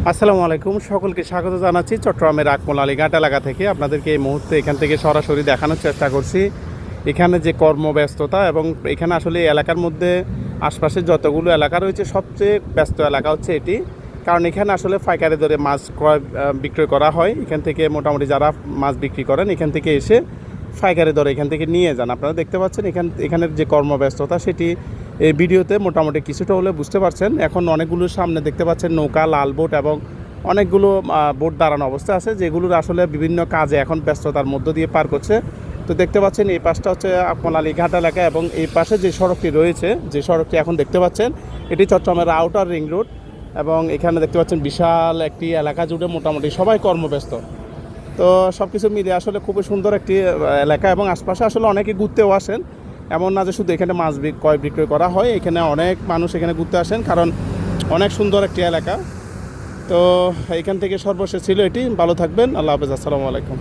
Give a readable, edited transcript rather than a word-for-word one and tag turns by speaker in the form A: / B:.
A: আসসালামু আলাইকুম, সকলকে স্বাগত জানাচ্ছি চট্টগ্রামের আকমল আলীঘাট এলাকা থেকে। আপনাদেরকে এই মুহূর্তে এখান থেকে সরাসরি দেখানোর চেষ্টা করছি এখানে যে কর্মব্যস্ততা, এবং এখানে আসলে এই এলাকার মধ্যে আশপাশে যতগুলো এলাকা রয়েছে সবচেয়ে ব্যস্ত এলাকা হচ্ছে এটি। কারণ এখানে আসলে পাইকারি দরে মাছ বিক্রয় করা হয়। এখান থেকে মোটামুটি যারা মাছ বিক্রি করেন এখান থেকে এসে পাইকারি দরে এখান থেকে নিয়ে যান। আপনারা দেখতে পাচ্ছেন এখানের যে কর্মব্যস্ততা সেটি এই ভিডিওতে মোটামুটি কিছুটা হলে বুঝতে পারছেন। এখন অনেকগুলো সামনে দেখতে পাচ্ছেন নৌকা, লাল বোট এবং অনেকগুলো বোট দাঁড়ানো অবস্থা আছে, যেগুলোর আসলে বিভিন্ন কাজে এখন ব্যস্ততার মধ্য দিয়ে পার করছে। তো দেখতে পাচ্ছেন এই পাশটা হচ্ছে আকমল আলীঘাট এলাকা, এবং এই পাশে যে সড়কটি রয়েছে, যে সড়কটি এখন দেখতে পাচ্ছেন এটি চট্টগ্রামের আউটার রিং রোড। এবং এখানে দেখতে পাচ্ছেন বিশাল একটি এলাকা জুড়ে মোটামুটি সবাই কর্মব্যস্ত। তো সব কিছু মিলিয়ে আসলে খুবই সুন্দর একটি এলাকা, এবং আশপাশে আসলে অনেকে ঘুরতেও আসেন। এমন না যে শুধু এখানে মাছ বিক্রয় করা হয়, এখানে অনেক মানুষ এখানে ঘুরতে আসেন, কারণ অনেক সুন্দর একটি এলাকা। তো এখান থেকে সর্বশেষ ছিল এটি। ভালো থাকবেন, আল্লাহ হাফেজ, আসসালামু আলাইকুম।